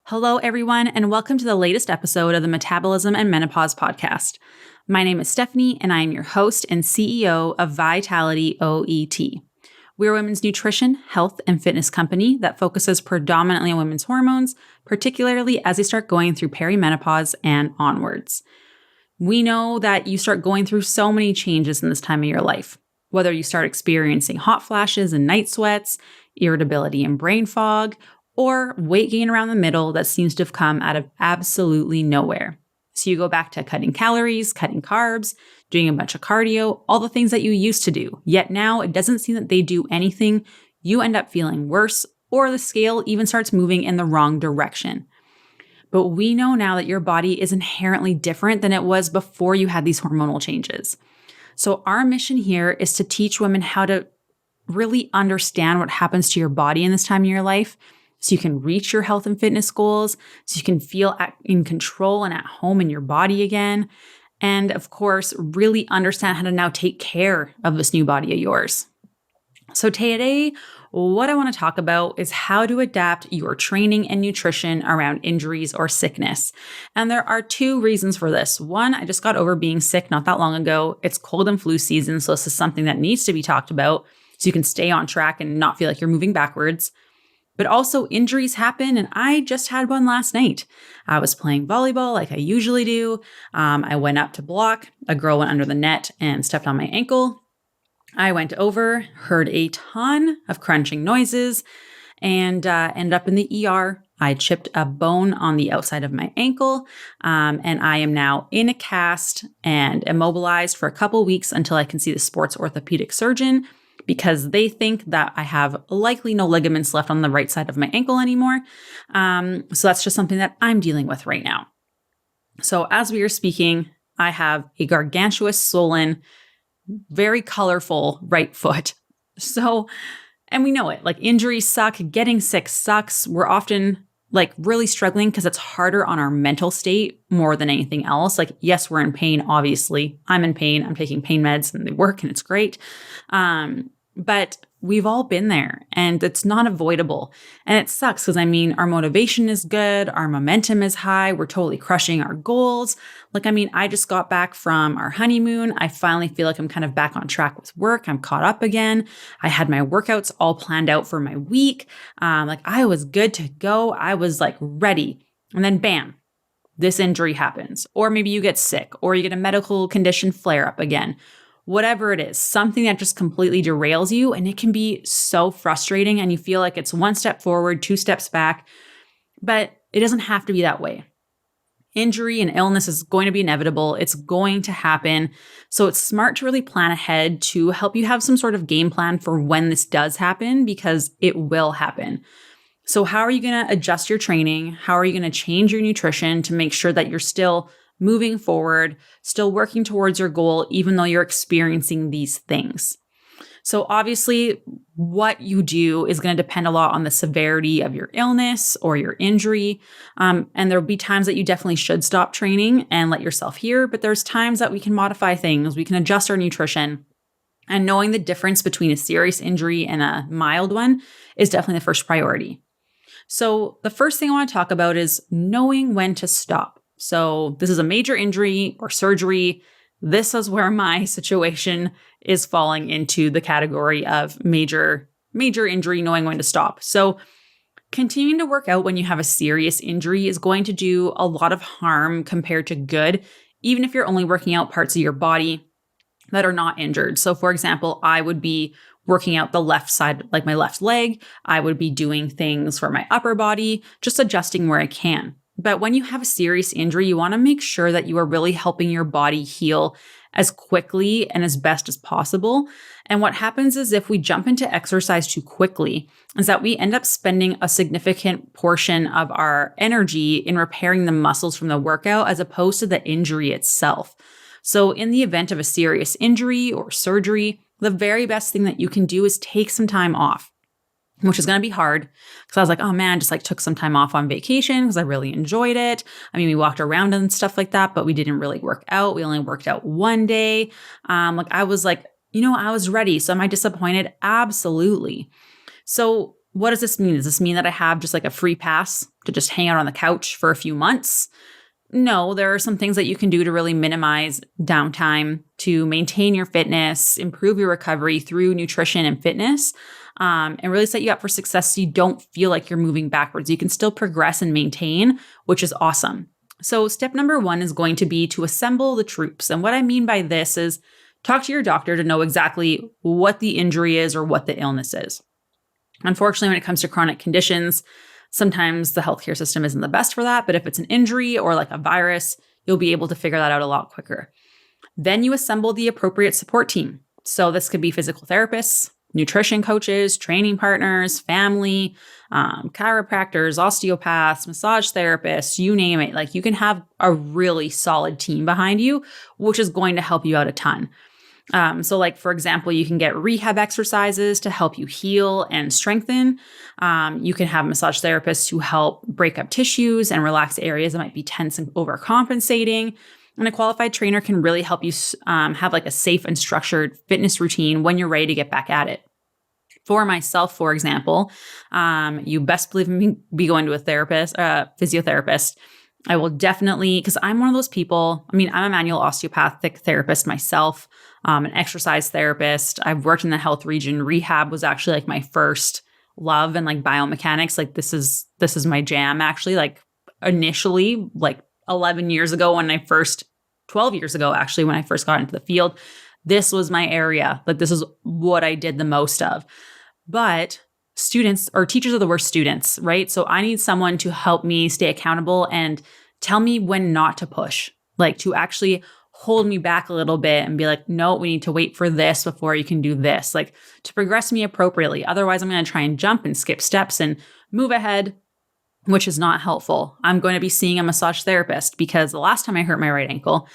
Hello, everyone, and welcome to the latest episode of the Metabolism and Menopause podcast. My name is Stephanie, and I am your host and CEO of Vitality OET. We're a women's nutrition, health, and fitness company that focuses predominantly on women's hormones, particularly as they start going through perimenopause and onwards. We know that you start going through so many changes in this time of your life, whether you start experiencing hot flashes and night sweats, irritability and brain fog, or weight gain around the middle that seems to have come out of absolutely nowhere. So you go back to cutting calories, cutting carbs, doing a bunch of cardio, all the things that you used to do. Yet now it doesn't seem that they do anything. You end up feeling worse, or the scale even starts moving in the wrong direction. But we know now that your body is inherently different than it was before you had these hormonal changes. So our mission here is to teach women how to really understand what happens to your body in this time of your life, so you can reach your health and fitness goals, so you can feel in control and at home in your body again. And of course, really understand how to now take care of this new body of yours. So today, what I want to talk about is how to adapt your training and nutrition around injuries or sickness. And there are two reasons for this. One, I just got over being sick not that long ago. It's cold and flu season, so this is something that needs to be talked about so you can stay on track and not feel like you're moving backwards. But also injuries happen, and I just had one last night. I was playing volleyball like I usually do. I went up to block. A girl went under the net and stepped on my ankle. I went over, heard a ton of crunching noises, and ended up in the ER. I chipped a bone on the outside of my ankle, and I am now in a cast and immobilized for a couple weeks until I can see the sports orthopedic surgeon, because they think that I have likely no ligaments left on the right side of my ankle anymore. So that's just something that I'm dealing with right now. So as we are speaking, I have a gargantuous, swollen, very colorful right foot. And we know it, like injuries suck, getting sick sucks. We're often like really struggling because it's harder on our mental state more than anything else. Like, yes, we're in pain, obviously. I'm in pain. I'm taking pain meds and they work and it's great. But we've all been there and it's not avoidable. And it sucks because our motivation is good. Our momentum is high. We're totally crushing our goals. I just got back from our honeymoon. I finally feel like I'm kind of back on track with work. I'm caught up again. I had my workouts all planned out for my week. I was good to go. I was ready. And then bam, this injury happens. Or maybe you get sick or you get a medical condition flare up again. Whatever it is, something that just completely derails you, and it can be so frustrating and you feel like it's one step forward, two steps back, but it doesn't have to be that way. Injury and illness is going to be inevitable. It's going to happen. So it's smart to really plan ahead to help you have some sort of game plan for when this does happen, because it will happen. So how are you going to adjust your training? How are you going to change your nutrition to make sure that you're still moving forward, still working towards your goal, even though you're experiencing these things? So obviously, what you do is going to depend a lot on the severity of your illness or your injury. And there'll be times that you definitely should stop training and let yourself heal, but there's times that we can modify things, we can adjust our nutrition. And knowing the difference between a serious injury and a mild one is definitely the first priority. So the first thing I want to talk about is knowing when to stop. So this is a major injury or surgery. This is where my situation is falling into the category of major injury, knowing when to stop. So continuing to work out when you have a serious injury is going to do a lot of harm compared to good, even if you're only working out parts of your body that are not injured. So for example, I would be working out the left side, like my left leg. I would be doing things for my upper body, just adjusting where I can. But when you have a serious injury, you want to make sure that you are really helping your body heal as quickly and as best as possible. And what happens is if we jump into exercise too quickly, is that we end up spending a significant portion of our energy in repairing the muscles from the workout as opposed to the injury itself. So in the event of a serious injury or surgery, the very best thing that you can do is take some time off, which is going to be hard because I was like, oh man, just took some time off on vacation because I really enjoyed it. We walked around and stuff like that, but we didn't really work out. We only worked out one day. I was I was ready. So am I disappointed? Absolutely. So what does this mean? Does this mean that I have just like a free pass to just hang out on the couch for a few months? No, there are some things that you can do to really minimize downtime, to maintain your fitness, improve your recovery through nutrition and fitness, and really set you up for success so you don't feel like you're moving backwards. You can still progress and maintain, which is awesome. So step number 1 is going to be to assemble the troops. And what I mean by this is talk to your doctor to know exactly what the injury is or what the illness is. Unfortunately, when it comes to chronic conditions, sometimes the healthcare system isn't the best for that, but if it's an injury or like a virus, you'll be able to figure that out a lot quicker. Then you assemble the appropriate support team. So this could be physical therapists, nutrition coaches, training partners, family, chiropractors, osteopaths, massage therapists, you name it. Like you can have a really solid team behind you, which is going to help you out a ton. So like, for example, you can get rehab exercises to help you heal and strengthen. You can have massage therapists who help break up tissues and relax areas that might be tense and overcompensating. And a qualified trainer can really help you have like a safe and structured fitness routine when you're ready to get back at it. For myself, for example, you best believe me be going to a therapist, physiotherapist. I will definitely, because I'm one of those people, I'm a manual osteopathic therapist myself, an exercise therapist. I've worked in the health region. Rehab was actually like my first love, and like biomechanics, like this is my jam actually. Like initially, like 11 years ago 12 years ago, actually, when I first got into the field, this was my area. Like this is what I did the most of. But students or teachers are the worst students, right? So I need someone to help me stay accountable and tell me when not to push, like to actually hold me back a little bit and be like, no, we need to wait for this before you can do this, like to progress me appropriately. Otherwise, I'm going to try and jump and skip steps and move ahead, which is not helpful. I'm going to be seeing a massage therapist because the last time I hurt my right ankle,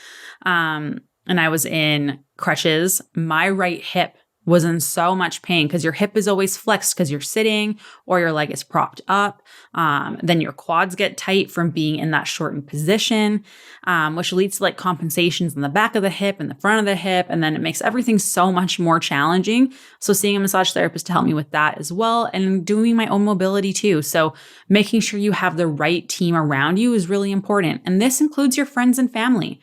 and I was in crutches, my right hip was in so much pain because your hip is always flexed because you're sitting or your leg is propped up. Then your quads get tight from being in that shortened position, which leads to like compensations in the back of the hip and the front of the hip. And then it makes everything so much more challenging. So seeing a massage therapist to help me with that as well, and doing my own mobility too. So making sure you have the right team around you is really important. And this includes your friends and family.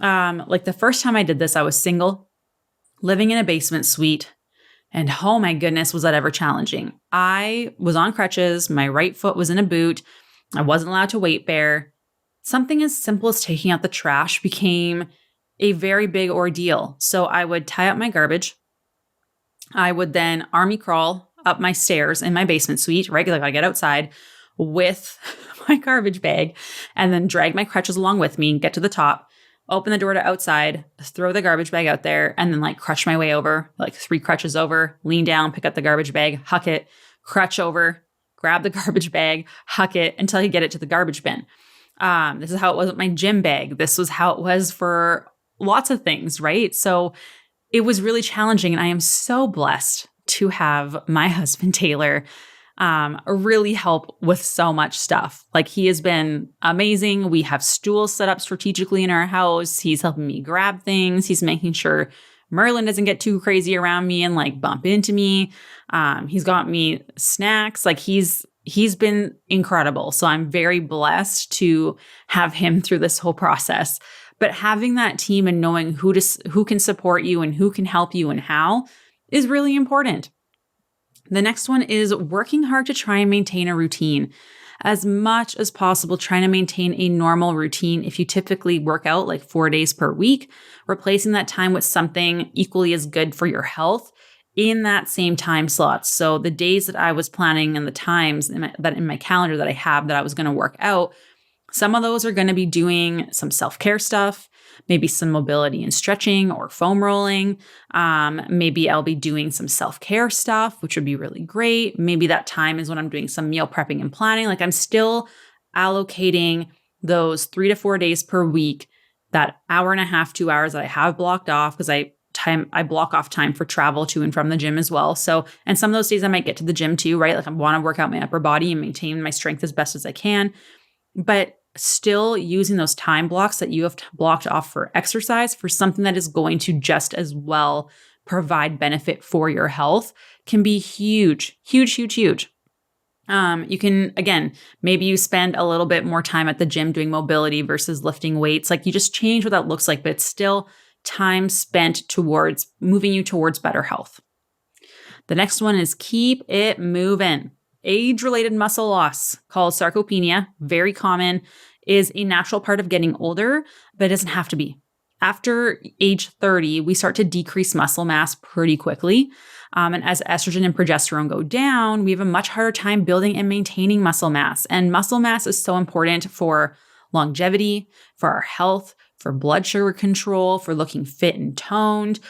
Like the first time I did this, I was single, living in a basement suite, and oh my goodness, was that ever challenging. I was on crutches. My right foot was in a boot. I wasn't allowed to weight bear. Something as simple as taking out the trash became a very big ordeal. So I would tie up my garbage. I would then army crawl up my stairs in my basement suite, right? Like I get outside with my garbage bag and then drag my crutches along with me, get to the top, open the door to outside, throw the garbage bag out there, and then like crutch my way over, like 3 crutches over, lean down, pick up the garbage bag, huck it, crutch over, grab the garbage bag, huck it until you get it to the garbage bin. This is how it was with my gym bag. This was how it was for lots of things, right? So it was really challenging. And I am so blessed to have my husband, Taylor, really help with so much stuff. Like he has been amazing. We have stools set up strategically in our house. He's helping me grab things. He's making sure Merlin doesn't get too crazy around me and like bump into me. He's got me snacks. Like he's been incredible. So I'm very blessed to have him through this whole process. But having that team and knowing who can support you and who can help you and how is really important. The next one is working hard to try and maintain a routine. As much as possible, trying to maintain a normal routine. If you typically work out like 4 days per week, replacing that time with something equally as good for your health in that same time slot. So the days that I was planning and the times in my calendar that I have that I was going to work out, some of those are going to be doing some self-care stuff, maybe some mobility and stretching or foam rolling. Maybe I'll be doing some self-care stuff, which would be really great. Maybe that time is when I'm doing some meal prepping and planning. Like I'm still allocating those 3 to 4 days per week, that hour and a half, 2 hours that I have blocked off, because I block off time for travel to and from the gym as well. So, and some of those days I might get to the gym too, right? Like I want to work out my upper body and maintain my strength as best as I can. But still using those time blocks that you have blocked off for exercise for something that is going to just as well provide benefit for your health can be huge, huge, huge, huge. You can, again, maybe you spend a little bit more time at the gym doing mobility versus lifting weights. Like you just change what that looks like, but it's still time spent towards moving you towards better health. The next one is keep it moving. Age-related muscle loss, called sarcopenia, very common, is a natural part of getting older, but it doesn't have to be. After age 30, we start to decrease muscle mass pretty quickly. And as estrogen and progesterone go down, we have a much harder time building and maintaining muscle mass. And muscle mass is so important for longevity, for our health, for blood sugar control, for looking fit and toned,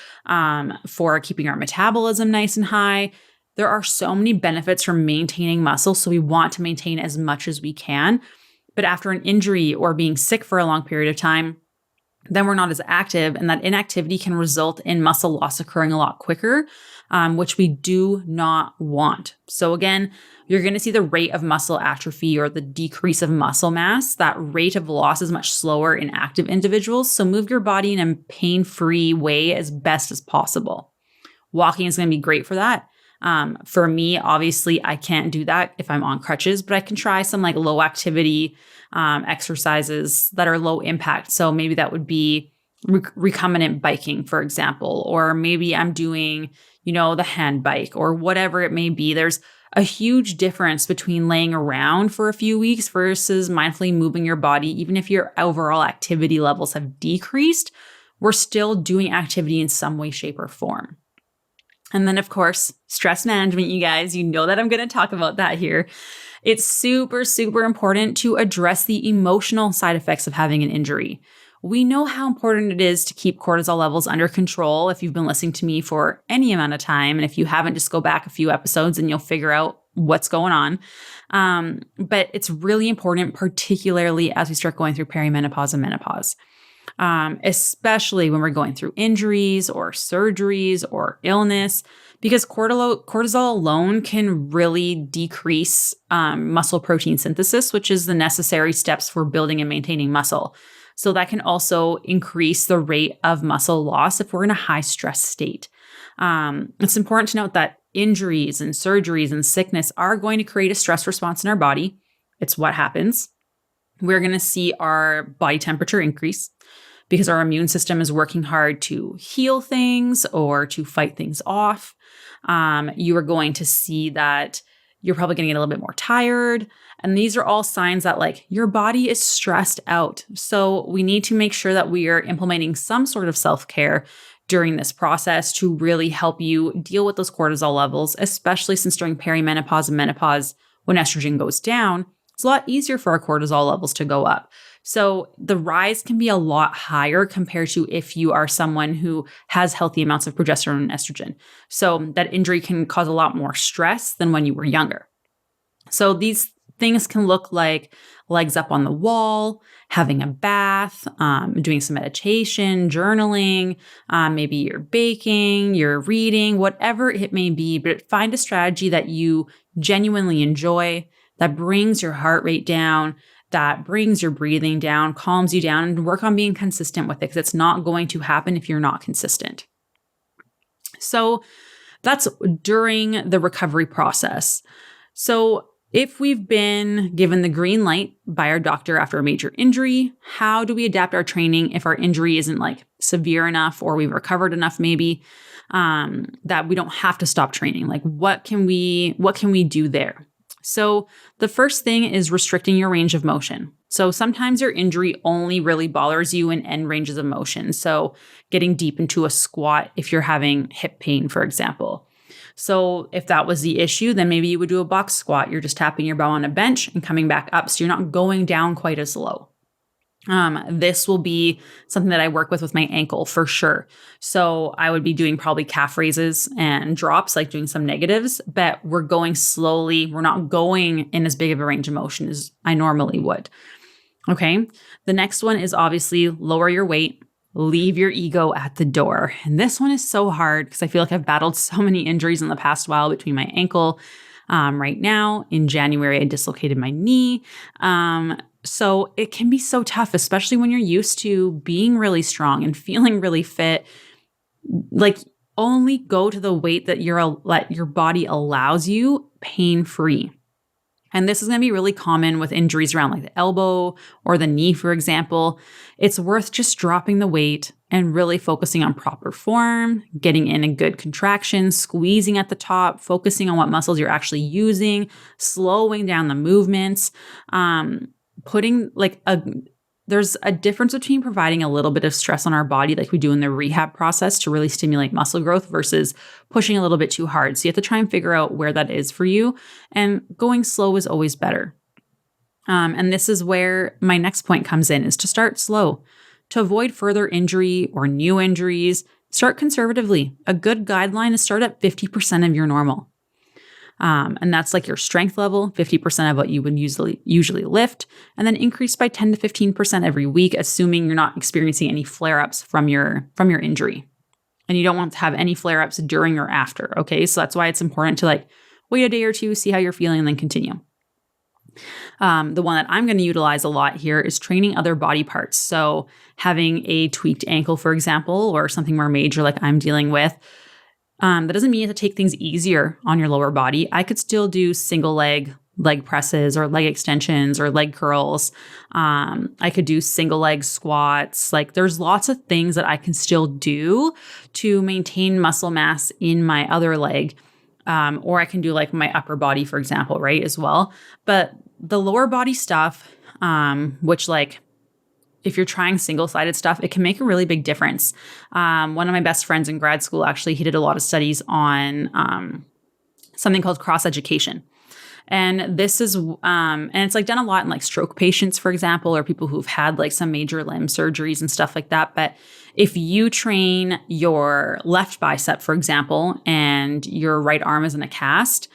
for keeping our metabolism nice and high. There are so many benefits from maintaining muscle, so we want to maintain as much as we can. But after an injury or being sick for a long period of time, then we're not as active, and that inactivity can result in muscle loss occurring a lot quicker, which we do not want. So again, you're going to see the rate of muscle atrophy or the decrease of muscle mass. That rate of loss is much slower in active individuals. So move your body in a pain-free way as best as possible. Walking is going to be great for that. For me, obviously, I can't do that if I'm on crutches, but I can try some like low activity exercises that are low impact. So maybe that would be recombinant biking, for example, or maybe I'm doing, the hand bike or whatever it may be. There's a huge difference between laying around for a few weeks versus mindfully moving your body. Even if your overall activity levels have decreased, we're still doing activity in some way, shape, or form. And then, of course, stress management, you guys, you know that I'm going to talk about that here. It's super, super important to address the emotional side effects of having an injury. We know how important it is to keep cortisol levels under control if you've been listening to me for any amount of time. And if you haven't, just go back a few episodes and you'll figure out what's going on. But it's really important, particularly as we start going through perimenopause and menopause. Especially when we're going through injuries or surgeries or illness, because cortisol alone can really decrease muscle protein synthesis, which is the necessary steps for building and maintaining muscle. So that can also increase the rate of muscle loss if we're in a high stress state. It's important to note that injuries and surgeries and sickness are going to create a stress response in our body. It's what happens. We're going to see our body temperature increase because our immune system is working hard to heal things or to fight things off. You are going to see that you're probably going to get a little bit more tired. And these are all signs that your body is stressed out. So we need to make sure that we are implementing some sort of self-care during this process to really help you deal with those cortisol levels, especially since during perimenopause and menopause, when estrogen goes down, it's a lot easier for our cortisol levels to go up. So the rise can be a lot higher compared to if you are someone who has healthy amounts of progesterone and estrogen. So that injury can cause a lot more stress than when you were younger. So these things can look like legs up on the wall, having a bath, doing some meditation, journaling, maybe you're baking, you're reading, whatever it may be, but find a strategy that you genuinely enjoy, that brings your heart rate down, that brings your breathing down, calms you down, and work on being consistent with it because it's not going to happen if you're not consistent. So that's during the recovery process. So if we've been given the green light by our doctor after a major injury, how do we adapt our training if our injury isn't severe enough or we've recovered enough maybe that we don't have to stop training? What can we do there? So the first thing is restricting your range of motion. So sometimes your injury only really bothers you in end ranges of motion. So getting deep into a squat if you're having hip pain, for example. So if that was the issue, then maybe you would do a box squat. You're just tapping your bow on a bench and coming back up. So you're not going down quite as low. This will be something that I work with my ankle for sure. So I would be doing probably calf raises and drops, doing some negatives, but we're going slowly. We're not going in as big of a range of motion as I normally would. Okay. The next one is obviously lower your weight, leave your ego at the door. And this one is so hard because I feel like I've battled so many injuries in the past while between my ankle. Right now in January, I dislocated my knee. So it can be so tough, especially when you're used to being really strong and feeling really fit. Only go to the weight that your body allows you pain-free. And this is going to be really common with injuries around like the elbow or the knee, for example. It's worth just dropping the weight and really focusing on proper form, getting in a good contraction, squeezing at the top, focusing on what muscles you're actually using, slowing down the movements, there's a difference between providing a little bit of stress on our body like we do in the rehab process to really stimulate muscle growth versus pushing a little bit too hard. So you have to try and figure out where that is for you. And going slow is always better. And this is where my next point comes in, is to start slow. To avoid further injury or new injuries, start conservatively. A good guideline is start at 50% of your normal. And that's like your strength level, 50% of what you would usually lift, and then increase by 10 to 15% every week, assuming you're not experiencing any flare-ups from your injury. And you don't want to have any flare-ups during or after, okay? So that's why it's important to like wait a day or two, see how you're feeling, and then continue. The one that I'm going to utilize a lot here is training other body parts. So having a tweaked ankle, for example, or something more major like I'm dealing with, that doesn't mean you have to take things easier on your lower body. I could still do single leg presses or leg extensions or leg curls. I could do single leg squats. Like there's lots of things that I can still do to maintain muscle mass in my other leg. Or I can do like my upper body, for example, right, as well. But the lower body stuff, which like if you're trying single-sided stuff, it can make a really big difference. One of my best friends in grad school, actually, he did a lot of studies on something called cross-education. And this is, and it's like done a lot in like stroke patients, for example, or people who've had like some major limb surgeries and stuff like that. But if you train your left bicep, for example, and your right arm is in a cast,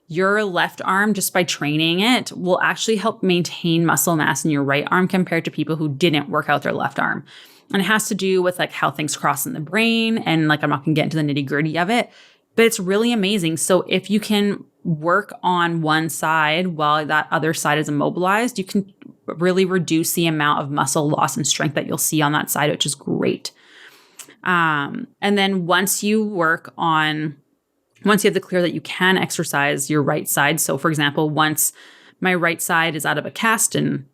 your left arm, just by training it, will actually help maintain muscle mass in your right arm compared to people who didn't work out their left arm. And it has to do with like how things cross in the brain. And like, I'm not going to get into the nitty gritty of it, but it's really amazing. So if you can work on one side while that other side is immobilized, you can really reduce the amount of muscle loss and strength that you'll see on that side, which is great. And then once you have the clear that you can exercise your right side. So for example, once my right side is out of a cast and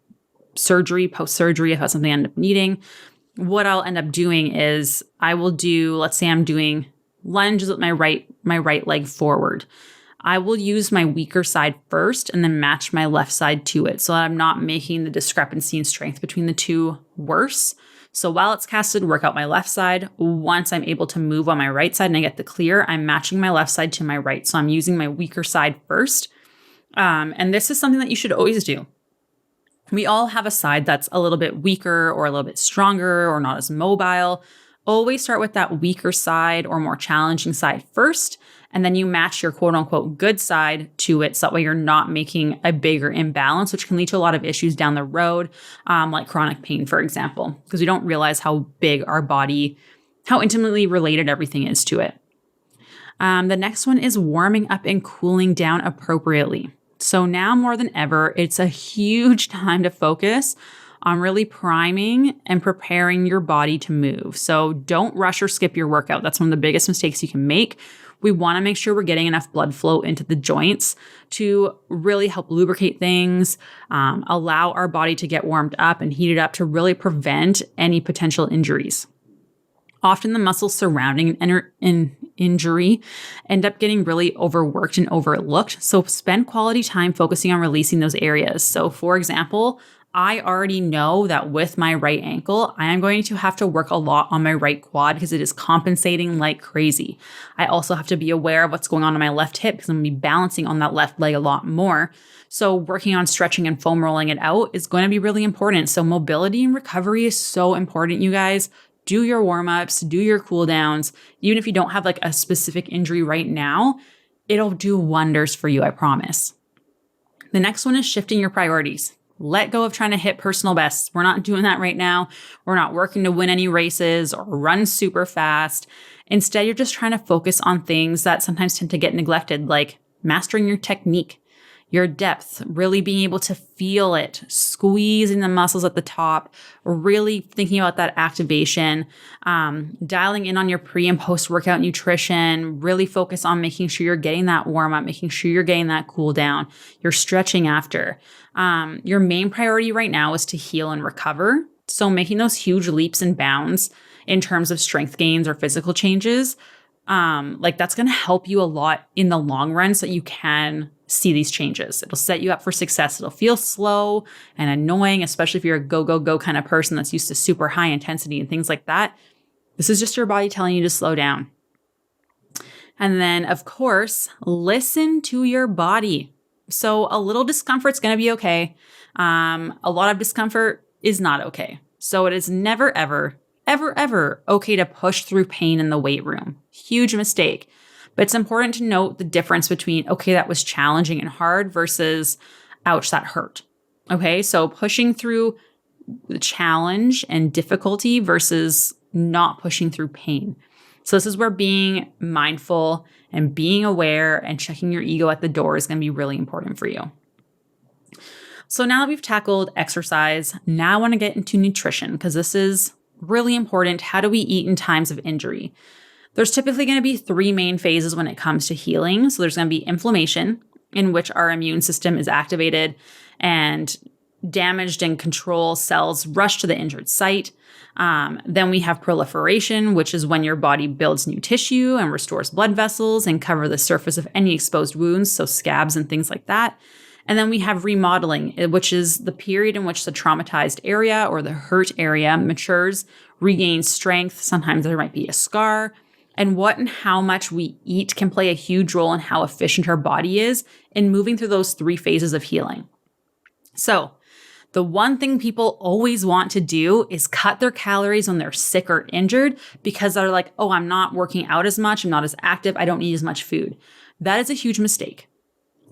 surgery, post-surgery, if that's something I end up needing, what I'll end up doing is I will do, let's say I'm doing lunges with my right leg forward. I will use my weaker side first and then match my left side to it so that I'm not making the discrepancy in strength between the two worse. So while it's casted, work out my left side. Once I'm able to move on my right side and I get the clear, I'm matching my left side to my right. So I'm using my weaker side first. And this is something that you should always do. We all have a side that's a little bit weaker or a little bit stronger or not as mobile. Always start with that weaker side or more challenging side first, and then you match your quote unquote good side to it. So that way you're not making a bigger imbalance, which can lead to a lot of issues down the road, like chronic pain, for example, because we don't realize how big our body, how intimately related everything is to it. The next one is warming up and cooling down appropriately. So now more than ever, it's a huge time to focus on really priming and preparing your body to move. So don't rush or skip your workout. That's one of the biggest mistakes you can make. We want to make sure we're getting enough blood flow into the joints to really help lubricate things, allow our body to get warmed up and heated up to really prevent any potential injuries. Often the muscles surrounding an injury end up getting really overworked and overlooked. So spend quality time focusing on releasing those areas. So for example, I already know that with my right ankle, I am going to have to work a lot on my right quad because it is compensating like crazy. I also have to be aware of what's going on my left hip because I'm going to be balancing on that left leg a lot more. So working on stretching and foam rolling it out is going to be really important. So mobility and recovery is so important, you guys. Do your warm-ups, do your cool downs. Even if you don't have like a specific injury right now, it'll do wonders for you, I promise. The next one is shifting your priorities. Let go of trying to hit personal bests. We're not doing that right now. We're not working to win any races or run super fast. Instead, you're just trying to focus on things that sometimes tend to get neglected, like mastering your technique. your depth, really being able to feel it, squeezing the muscles at the top, really thinking about that activation, dialing in on your pre and post workout nutrition, really focus on making sure you're getting that warm up, making sure you're getting that cool down, you're stretching after. Your main priority right now is to heal and recover. So making those huge leaps and bounds in terms of strength gains or physical changes, that's going to help you a lot in the long run so that you can see these changes. It'll set you up for success. It'll feel slow and annoying, especially if you're a go, go, go kind of person that's used to super high intensity and things like that. This is just your body telling you to slow down. And then, of course, listen to your body. So a little discomfort's going to be okay. A lot of discomfort is not okay. So it is never, ever, ever, ever okay to push through pain in the weight room. Huge mistake. But it's important to note the difference between, okay, that was challenging and hard versus, ouch, that hurt. Okay, so pushing through the challenge and difficulty versus not pushing through pain. So this is where being mindful and being aware and checking your ego at the door is going to be really important for you. So now that we've tackled exercise, now I want to get into nutrition because this is really important. How do we eat in times of injury? There's typically going to be 3 main phases when it comes to healing. So there's going to be inflammation, in which our immune system is activated and damaged and control cells rush to the injured site. Then we have proliferation, which is when your body builds new tissue and restores blood vessels and cover the surface of any exposed wounds, so scabs and things like that. And then we have remodeling, which is the period in which the traumatized area or the hurt area matures, regains strength. Sometimes there might be a scar. And what and how much we eat can play a huge role in how efficient our body is in moving through those 3 phases of healing. So the one thing people always want to do is cut their calories when they're sick or injured because they're like, oh, I'm not working out as much. I'm not as active. I don't need as much food. That is a huge mistake.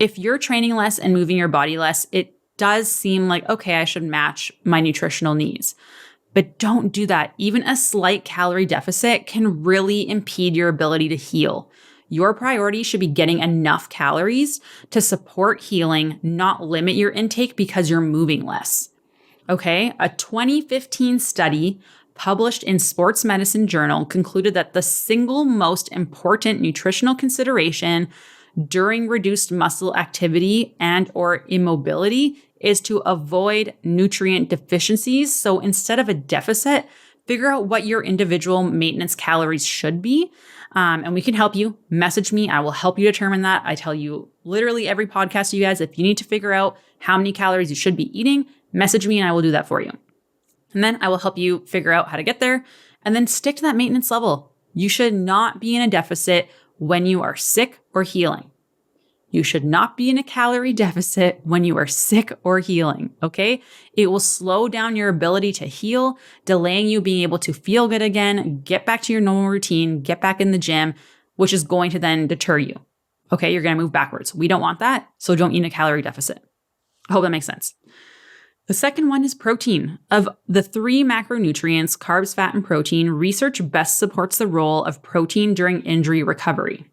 If you're training less and moving your body less, it does seem like, okay, I should match my nutritional needs. But don't do that. Even a slight calorie deficit can really impede your ability to heal. Your priority should be getting enough calories to support healing, not limit your intake because you're moving less. Okay, a 2015 study published in Sports Medicine Journal concluded that the single most important nutritional consideration during reduced muscle activity and or immobility is to avoid nutrient deficiencies. So instead of a deficit, figure out what your individual maintenance calories should be. And we can help you. Message me. I will help you determine that. I tell you literally every podcast, you guys, if you need to figure out how many calories you should be eating, message me and I will do that for you. And then I will help you figure out how to get there and then stick to that maintenance level. You should not be in a deficit when you are sick or healing. You should not be in a calorie deficit when you are sick or healing, okay? It will slow down your ability to heal, delaying you being able to feel good again, get back to your normal routine, get back in the gym, which is going to then deter you, okay? You're going to move backwards. We don't want that, so don't eat in a calorie deficit. I hope that makes sense. The second one is protein. Of the 3 macronutrients, carbs, fat, and protein, research best supports the role of protein during injury recovery.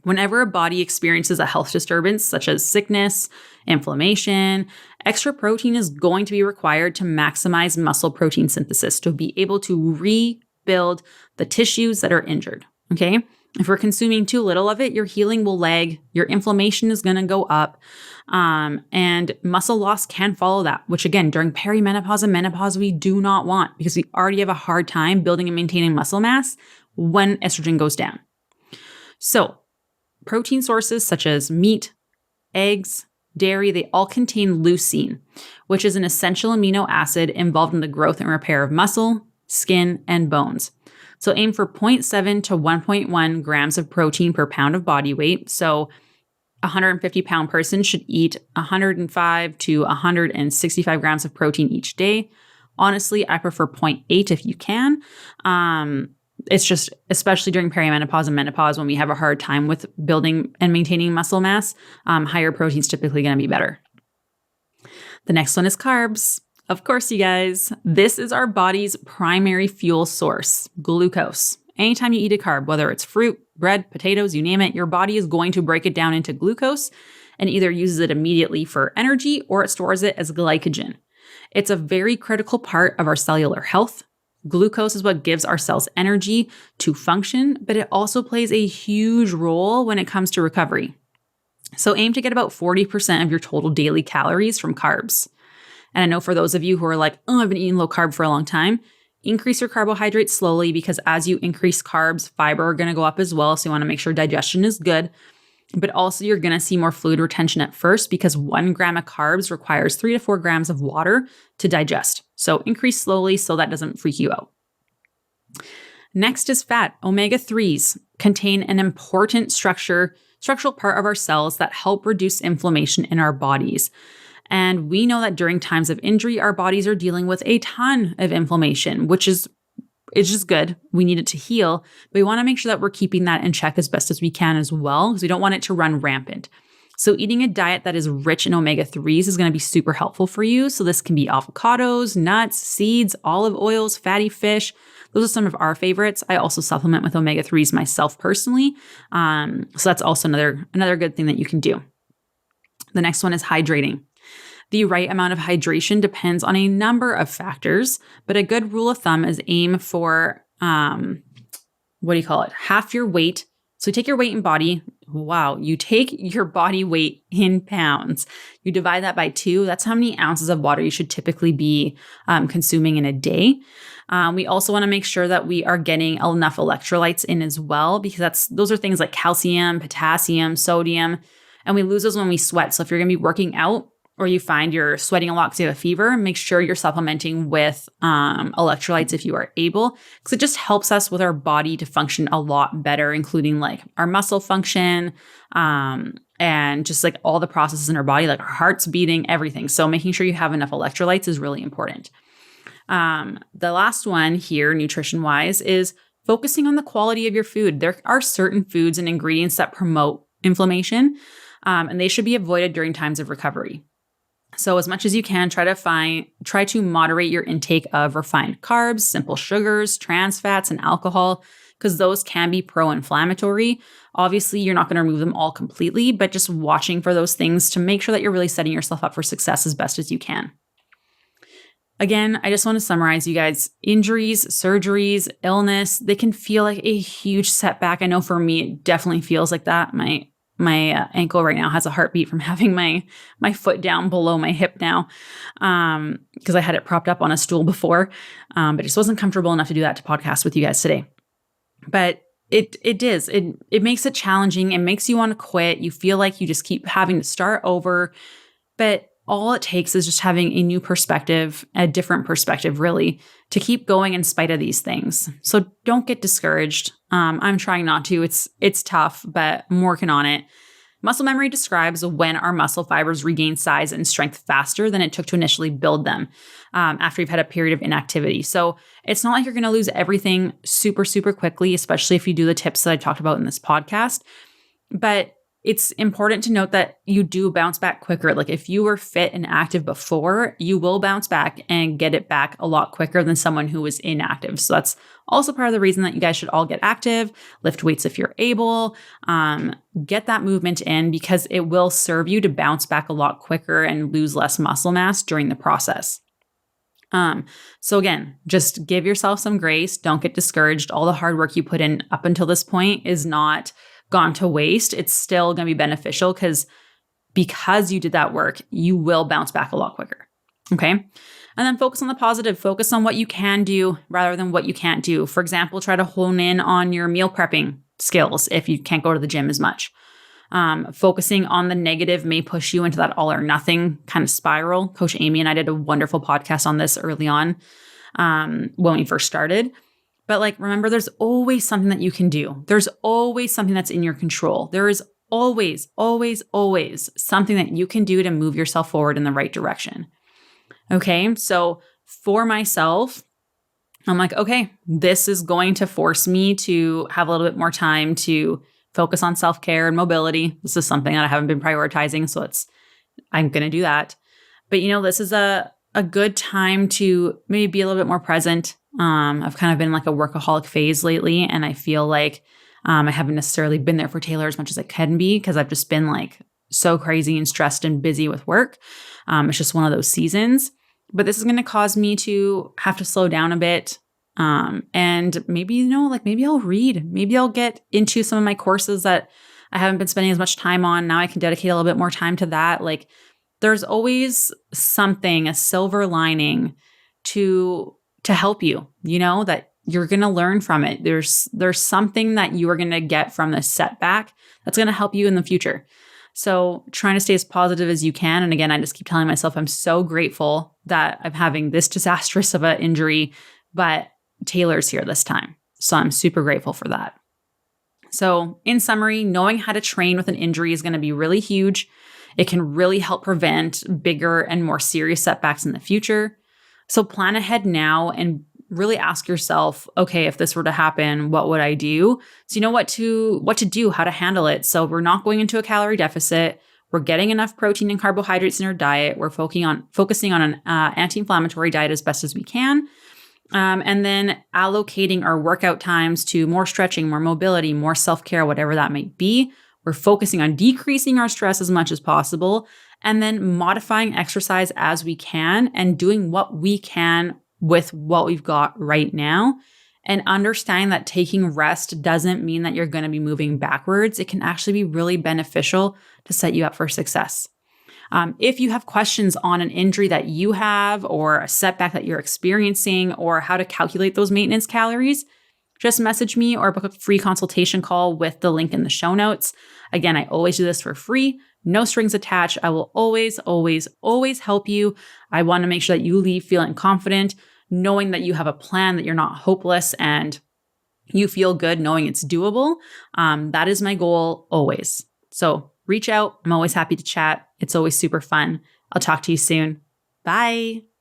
Whenever a body experiences a health disturbance, such as sickness, inflammation, extra protein is going to be required to maximize muscle protein synthesis to be able to rebuild the tissues that are injured, okay? If we're consuming too little of it, your healing will lag, your inflammation is going to go up, and muscle loss can follow that, which again, during perimenopause and menopause, we do not want because we already have a hard time building and maintaining muscle mass when estrogen goes down. So, protein sources such as meat, eggs, dairy, they all contain leucine, which is an essential amino acid involved in the growth and repair of muscle, skin, and bones. So aim for 0.7 to 1.1 grams of protein per pound of body weight. So a 150-pound person should eat 105 to 165 grams of protein each day. Honestly, I prefer 0.8 if you can. It's just, especially during perimenopause and menopause, when we have a hard time with building and maintaining muscle mass, higher protein is typically going to be better. The next one is carbs. Of course, you guys, this is our body's primary fuel source, glucose. Anytime you eat a carb, whether it's fruit, bread, potatoes, you name it, your body is going to break it down into glucose. and either uses it immediately for energy or it stores it as glycogen. It's a very critical part of our cellular health. Glucose is what gives our cells energy to function, but it also plays a huge role when it comes to recovery. So aim to get about 40% of your total daily calories from carbs. And I know for those of you who are like, oh, I've been eating low carb for a long time, increase your carbohydrates slowly, because as you increase carbs, fiber are going to go up as well. So you want to make sure digestion is good. But also you're going to see more fluid retention at first, because 1 gram of carbs requires 3 to 4 grams of water to digest. So increase slowly so that doesn't freak you out. Next is fat. Omega-3s contain an important structural part of our cells that help reduce inflammation in our bodies. And we know that during times of injury, our bodies are dealing with a ton of inflammation, which is it's just good. We need it to heal, but we want to make sure that we're keeping that in check as best as we can as well, because we don't want it to run rampant. So eating a diet that is rich in omega-3s is going to be super helpful for you. So this can be avocados, nuts, seeds, olive oils, fatty fish. Those are some of our favorites. I also supplement with omega-3s myself personally. So that's also another good thing that you can do. The next one is hydrating. The right amount of hydration depends on a number of factors, but a good rule of thumb is aim for, half your weight. So take your weight in body. Wow. You take your body weight in pounds. You divide that by 2. That's how many ounces of water you should typically be consuming in a day. We also want to make sure that we are getting enough electrolytes in as well, because those are things like calcium, potassium, sodium, and we lose those when we sweat. So if you're going to be working out, or you find you're sweating a lot because you have a fever, make sure you're supplementing with electrolytes if you are able, because it just helps us with our body to function a lot better, including like our muscle function and just like all the processes in our body, like our heart's beating, everything. So making sure you have enough electrolytes is really important. The last one here, nutrition-wise, is focusing on the quality of your food. There are certain foods and ingredients that promote inflammation, and they should be avoided during times of recovery. So as much as you can, try to moderate your intake of refined carbs, simple sugars, trans fats, and alcohol, because those can be pro-inflammatory. Obviously, you're not going to remove them all completely, but just watching for those things to make sure that you're really setting yourself up for success as best as you can. Again, I just want to summarize, you guys, injuries, surgeries, illness, they can feel like a huge setback. I know for me, it definitely feels like that. My ankle right now has a heartbeat from having my foot down below my hip now, because I had it propped up on a stool before, but it just wasn't comfortable enough to do that to podcast with you guys today. But it makes it challenging. It makes you want to quit. You feel like you just keep having to start over, but all it takes is just having a new perspective, a different perspective, really, to keep going in spite of these things. So don't get discouraged. I'm trying not to. It's tough, but I'm working on it. Muscle memory describes when our muscle fibers regain size and strength faster than it took to initially build them after you've had a period of inactivity. So it's not like you're going to lose everything super, super quickly, especially if you do the tips that I talked about in this podcast. But it's important to note that you do bounce back quicker. Like if you were fit and active before, you will bounce back and get it back a lot quicker than someone who was inactive. So that's also part of the reason that you guys should all get active, lift weights if you're able, get that movement in, because it will serve you to bounce back a lot quicker and lose less muscle mass during the process. So again, just give yourself some grace. Don't get discouraged. All the hard work you put in up until this point is not gone to waste. It's still going to be beneficial because you did that work, you will bounce back a lot quicker. Okay. And then focus on the positive, focus on what you can do rather than what you can't do. For example, try to hone in on your meal prepping skills if you can't go to the gym as much. Focusing on the negative may push you into that all or nothing kind of spiral. Coach Amy and I did a wonderful podcast on this early on when we first started. But like, remember, there's always something that you can do. There's always something that's in your control. There is always, always, always something that you can do to move yourself forward in the right direction. Okay. So for myself, I'm like, okay, this is going to force me to have a little bit more time to focus on self-care and mobility. This is something that I haven't been prioritizing. So I'm going to do that. But this is a good time to maybe be a little bit more present. I've kind of been like a workaholic phase lately, and I feel like I haven't necessarily been there for Taylor as much as I can be, because I've just been like so crazy and stressed and busy with work. It's just one of those seasons. But this is going to cause me to have to slow down a bit. And maybe, maybe I'll read. Maybe I'll get into some of my courses that I haven't been spending as much time on. Now I can dedicate a little bit more time to that. Like, there's always something, a silver lining to help you, that you're going to learn from it. There's something that you are going to get from this setback that's going to help you in the future. So trying to stay as positive as you can. And again, I just keep telling myself I'm so grateful that I'm having this disastrous of an injury, but Taylor's here this time. So I'm super grateful for that. So in summary, knowing how to train with an injury is going to be really huge. It can really help prevent bigger and more serious setbacks in the future. So plan ahead now and really ask yourself, okay, if this were to happen, what would I do? So you know what to do, how to handle it. So we're not going into a calorie deficit. We're getting enough protein and carbohydrates in our diet. We're focusing on an anti-inflammatory diet as best as we can. And then allocating our workout times to more stretching, more mobility, more self-care, whatever that might be. We're focusing on decreasing our stress as much as possible, and then modifying exercise as we can and doing what we can with what we've got right now, and understanding that taking rest doesn't mean that you're going to be moving backwards. It can actually be really beneficial to set you up for success. If you have questions on an injury that you have or a setback that you're experiencing or how to calculate those maintenance calories, just message me or book a free consultation call with the link in the show notes. Again, I always do this for free, no strings attached. I will always, always, always help you. I want to make sure that you leave feeling confident, knowing that you have a plan, that you're not hopeless, and you feel good knowing it's doable. That is my goal always. So reach out. I'm always happy to chat. It's always super fun. I'll talk to you soon. Bye.